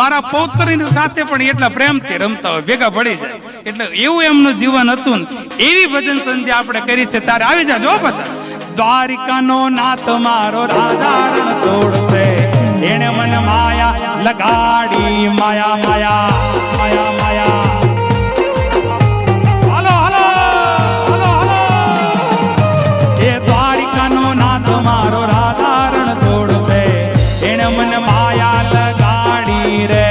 મારા પૌત્રની સાથે પણ એટલા પ્રેમથી રમતા હોય, ભેગા પડી જાય. એટલે એવું એમનું જીવન હતું ને એવી ભજન સંધ્યા આપણે કરી છે. ત્યારે આવી જાજો પાછા. દ્વારિકાનો નાથ મારો રાજા રણ છોડ છે, એને મને માયા લગાડી, માયા માયા માયા માયા. હાલો હાલો હાલો હાલો. એ દ્વારિકાનો નાથ મારો રાજા રણ છોડ છે, એને મને માયા લગાડી રે.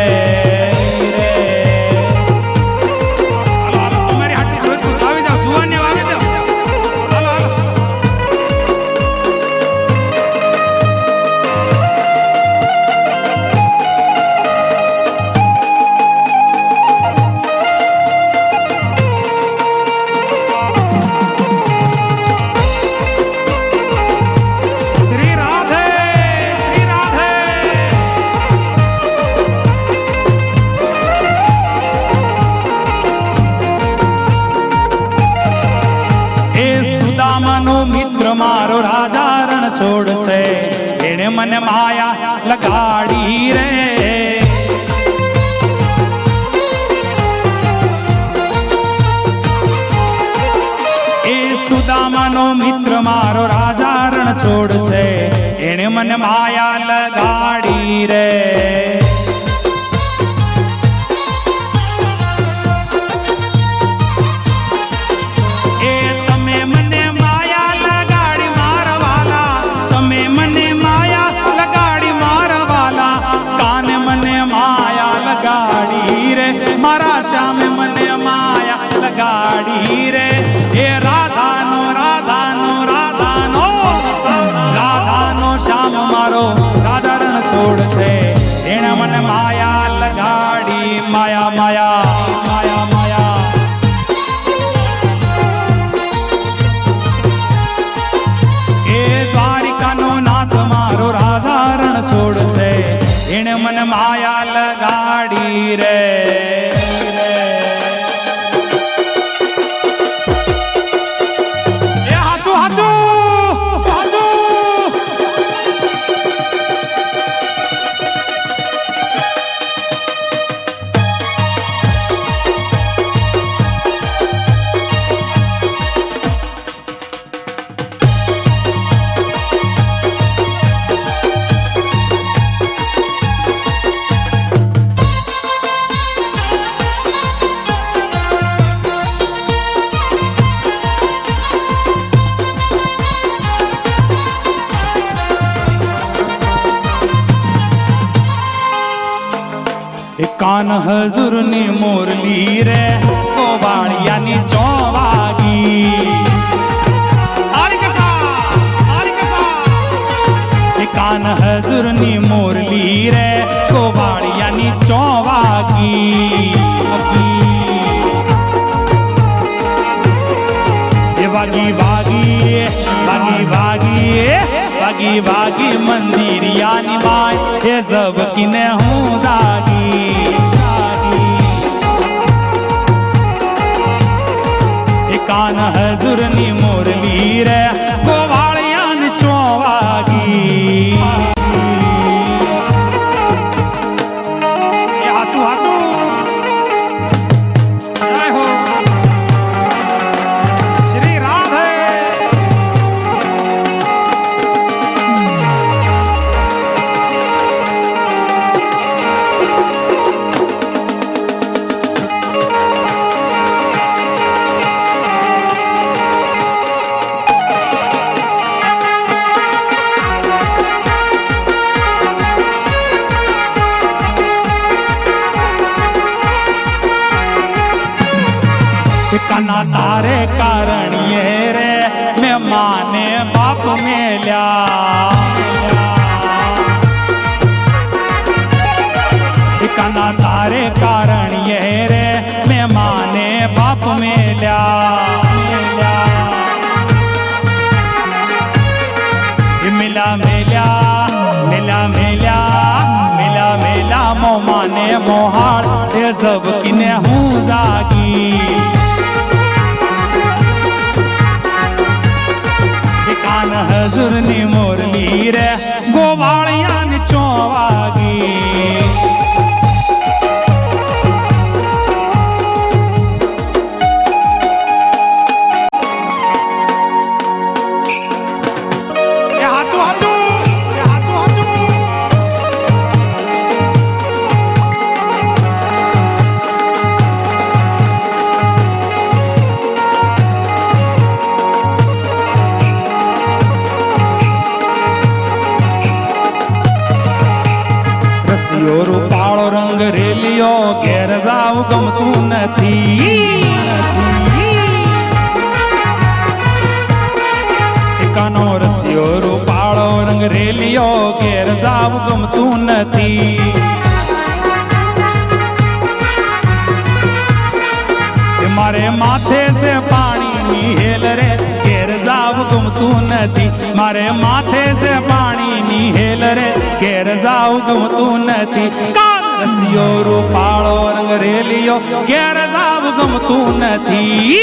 મારો રાજા રણ છોડ છે, એને મને માયા લગાડી રે. એ સુદામાનો મિત્ર મારો રાજા રણ છોડ છે, એને મને માયા લગાડી રે. મારા શ્યામે મને માયા લગાડી રે. એ રાધાનો રાધાનો રાધાનો રાધાનો શ્યામ મારો રાધા રણ છોડ છે, એને મને માયા લગાડી, માયા માયા માયા માયા. એ દ્વારિકાનો નાથ મારો રાધા રણ છોડ છે, એને મને માયા લગાડી રે. કાન હજુરની મોરલી રે, ગોવાળિયાની ચોવાગી. કાન હજુરની મોરલી રે, ગોવાળિયાની ચોવાગી. વાગી વાગી વાગી વાગી વાગી વાગી મંદિરિયાની માય, એ ઝબકીને હું જાગી. કાન હજુરની મોરલી રે, ગોવાળિયાની ચોવાગી. હાચું હાચું. જય હો શ્રી રાધે. कना तारे कारणिये रे, मैं माने बाप मेल्या. कना तारे कारणिये रे, मैं माने बाप मेल्या. मिला मेल्या मिला मेल्या मिला मेला मो माने मोहाड़, ये सब किने हूँ जागी. કાન હજુરની મોરલી રે, ગોવાળિયાની ચોવાગી. રસિયો રૂપાળો રંગ રેલિયો ઘેર જાવ ગમતું નથી. કાનો રસિયો રૂપાળો રંગ રેલિયો ઘેર જાવ ગમતું નથી. મારે માથે સે પાણીની હેલ રે ઘેર જાવ ગમતું નથી. મારે માથે સે પાણીની હેલ રે ઘેર જાવ ગમતું નથી. રસિયો રૂપાળો રંગ રેલિયો ઘેર જાવ ગમતું નથી.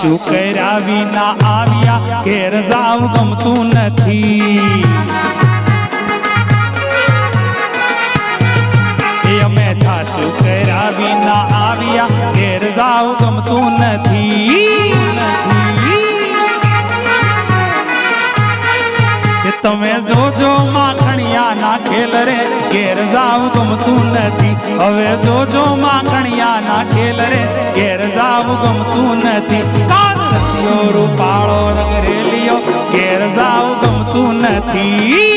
શું કર્યા વિના આવ્યા ઘેર જાવ ગમતું નથી. અમે છાશું કર્યા વિના આવ્યા ઘેર જાવ ગમતું નથી. તમે જોજો માખણિયા ના ખેલ રે ઘેર જાવ ગમતું નથી. હવે જોજો માખણિયા ના ખેલ રે ઘેર જાવ ગમતું નથી. રસિયો રૂપાળો રંગ રેલિયો ઘેર જાવ ગમતું નથી.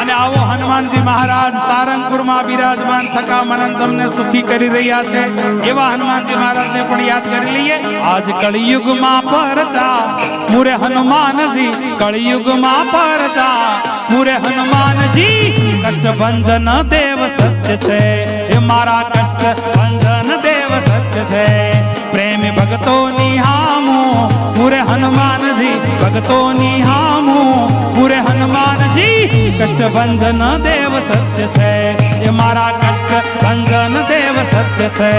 અને આવો હનુમાનજી મહારાજ સારંગપુરમાં બિરાજમાન થકા મનન તમને સુખી કરી રહ્યા છે. એવા હનુમાનજી મહારાજને પણ યાદ કરી લઈએ. આજ કળિયુગમાં પરચા મુરે હનુમાનજી, કળિયુગમાં પરચા મુરે હનુમાનજી. કષ્ટભંજન દેવ સત્ય છે એ મારા કષ્ટભંજન દેવ સત્ય છે. પ્રેમી ભક્તો નિહામો મુરે હનુમાનજી, ભક્તો નિહામો મુરે હનુમાનજી. કષ્ટભંજન દેવ સત્ય છે એ મારા કષ્ટભંજન દેવ સત્ય છે.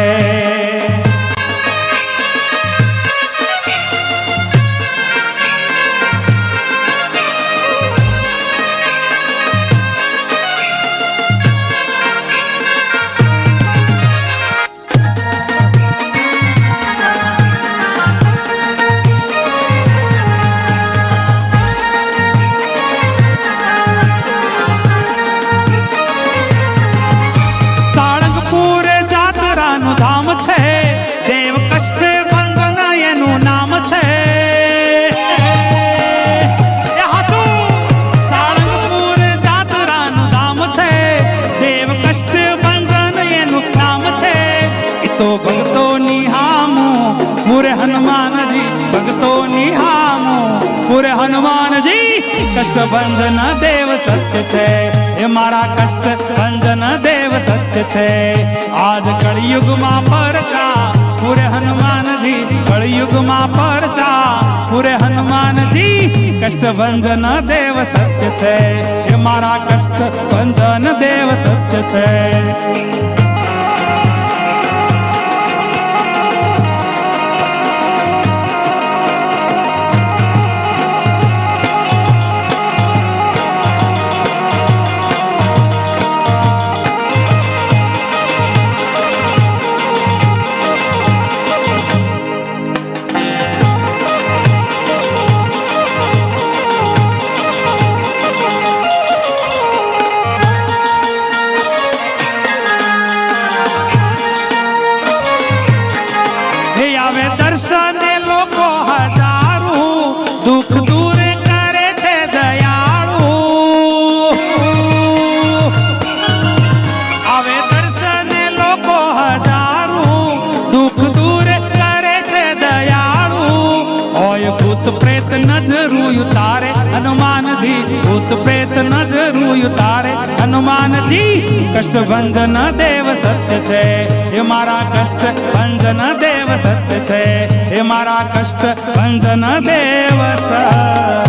દેવ કષ્ટભંજન એનું નામ છે. સાળંગપુર જાતરાનું ધામ છે. દેવ કષ્ટભંજન એનું નામ છે. એ તો ભક્તો નિહામું મુરે હનુમાનજી, ભક્તો નિહામું મુરે હનુમાનજી. કષ્ટભંજન દેવ સત્ય છે એ મારા કષ્ટભંજન દેવ સત્ય છે. આજ કળિયુગમાં પરચા પૂરે હનુમાનજી, કળિયુગમાં પરચા પૂરે હનુમાનજી. કષ્ટભંજન દેવ સત્ય છે એ મારા કષ્ટભંજન દેવ સત્ય છે. દર્શને લોકો હજારું દુઃખ દૂર કરે છે દયાળુ. આવે દર્શને લોકો હજારું દુઃખ દૂર કરે છે દયાળુ. હોય ભૂત પ્રેત નજરું ઉતારે હનુમાનજી, ભૂત પ્રેત નજરું ઉતારે હનુમાનજી. કષ્ટભંજન દેવ સત્ય છે એ મારા કષ્ટભંજન દેવ સત્ય છે એ મારા કષ્ટભંજન દેવ સત્ય.